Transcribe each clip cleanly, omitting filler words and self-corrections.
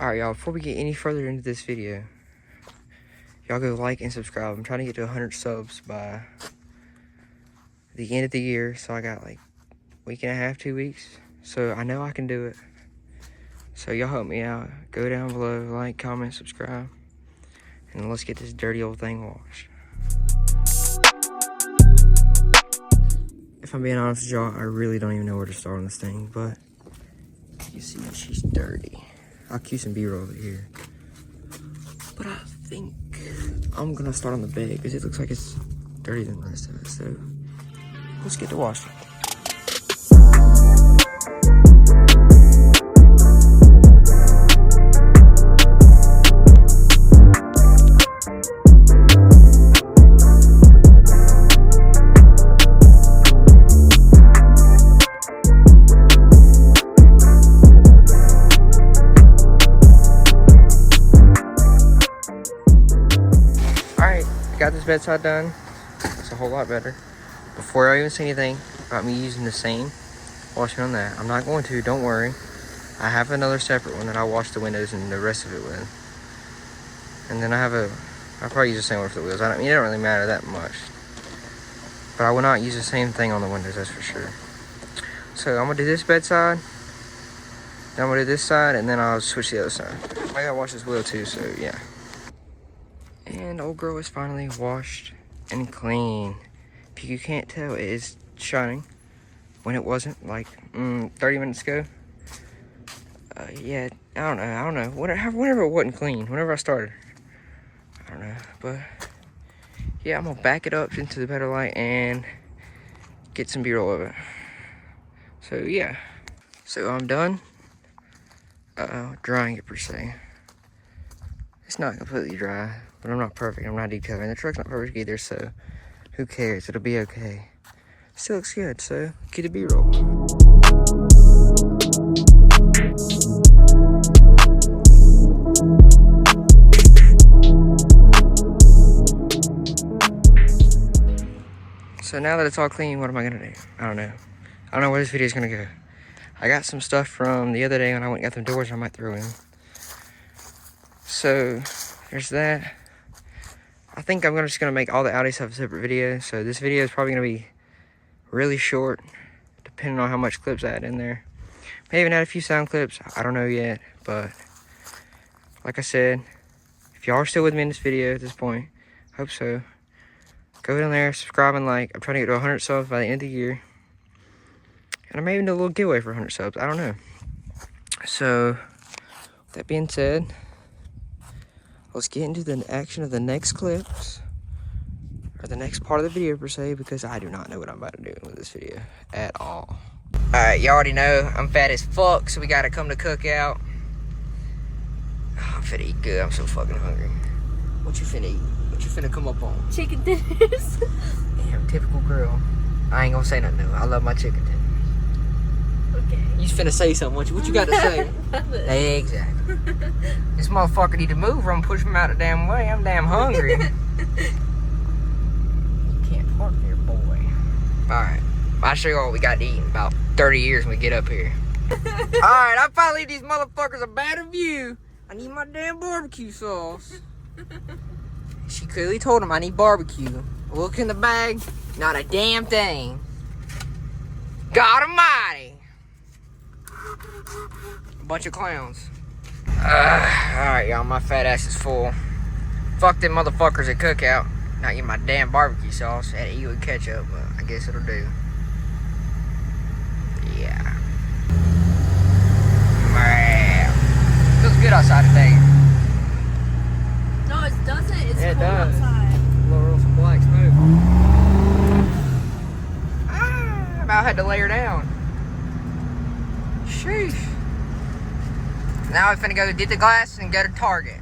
Alright, y'all, before we get any further into this video, y'all go like and subscribe. I'm trying to get to 100 subs by the end of the year, so I got like a week and a half, 2 weeks. So I know I can do it. So y'all help me out. Go down below, like, comment, subscribe, and let's get this dirty old thing washed. If I'm being honest with y'all, I really don't even know where to start on this thing, but you see she's dirty. I'll cue some B-roll over here. But I think I'm gonna start on the bed because it looks like it's dirtier than the rest of it. So let's get to washing. Got this bedside done. It's a whole lot better. Before I even say anything about me using the same washing on that, I'm not going to, don't worry. I have another separate one that I'll wash the windows and the rest of it with. And then I'll probably use the same one for the wheels. I mean, it don't really matter that much. But I will not use the same thing on the windows, that's for sure. So I'm gonna do this bedside, then I'm gonna do this side, and then I'll switch the other side. I gotta wash this wheel too, so yeah. And old girl is finally washed and clean. If you can't tell, it is shining when it wasn't, like 30 minutes ago. Yeah, I don't know. Whenever it wasn't clean, whenever I started, I don't know. But yeah, I'm gonna back it up into the better light and get some B-roll of it. So yeah, so I'm done drying it per se. It's not completely dry, but I'm not perfect. I'm not detailing. The truck's not perfect either, so who cares? It'll be okay. Still looks good, so get a B-roll. So now that it's all clean, what am I gonna do? I don't know. I don't know where this video's gonna go. I got some stuff from the other day when I went and got them doors I might throw in. So there's that. I think I'm just gonna make all the Audi stuff a separate video. So this video is probably gonna be really short, depending on how much clips I add in there. Maybe even add a few sound clips. I don't know yet, but like I said, if y'all are still with me in this video at this point, hope so. Go down there, subscribe and like. I'm trying to get to 100 subs by the end of the year, and I may even do a little giveaway for 100 subs. I don't know. So with that being said, let's get into the action of the next clips, or the next part of the video per se, because I do not know what I'm about to do with this video at all. Alright, you already know I'm fat as fuck, so we gotta come to cookout. Oh, I'm finna eat good, I'm so fucking hungry. What you finna eat? What you finna come up on? Chicken dinners. Damn, typical girl. I ain't gonna say nothing though, I love my chicken dinners. Okay. You finna say something, what you got to say? Exactly. This motherfucker need to move or I'm pushing him out the damn way. I'm damn hungry. You can't park there, boy. Alright. I'll show you all we got to eat in about 30 years when we get up here. Alright, I finally leave these motherfuckers a better view. I need my damn barbecue sauce. She clearly told him I need barbecue. Look in the bag, not a damn thing. God almighty. A bunch of clowns. Alright, y'all, my fat ass is full. Fuck them motherfuckers at cookout. Not eating my damn barbecue sauce. Had to eat with ketchup, but I guess it'll do. Yeah. Wow. Feels good outside today. No, it doesn't. It's Yeah, it cold does. outside. A little some black smoke. I about had to lay her down. Sheesh. Now I'm finna go get the glass and go to Target.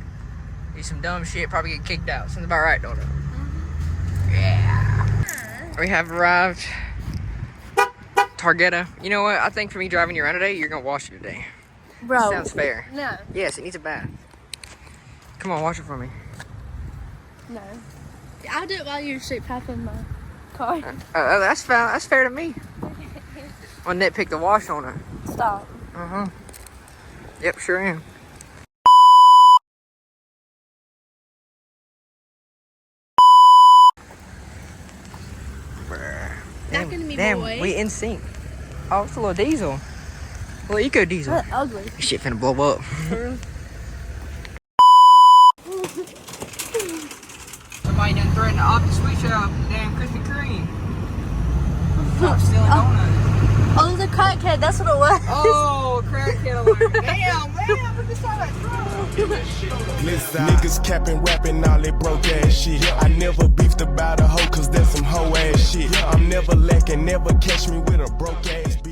Do some dumb shit, probably get kicked out. Sounds about right, don't it? Mm-hmm. Yeah. We have arrived. Targetta. You know what? I think for me driving you around today, you're gonna wash it today. Bro. Sounds fair. No. Yes, it needs a bath. Come on, wash it for me. No. I'll do it while you're straight pathing my car. That's fair. That's fair to me. I'll nitpick the wash on it. Stop. Yep, sure am. talking to me, Damn, boy. we in sync. Oh, it's a little diesel. A little eco diesel. That's ugly. This shit finna blow up. Somebody done threatened to opt the switch out damn Krispy Kreme. Stop stealing donuts. Oh, the crackhead, that's what it was. Oh, crackhead alert. Damn, man, look at all that Listen, niggas capping, rapping all that broke ass shit. I never beefed about a hoe, cause that's some hoe ass shit. I'm never lacking, never catch me with a broke ass bitch.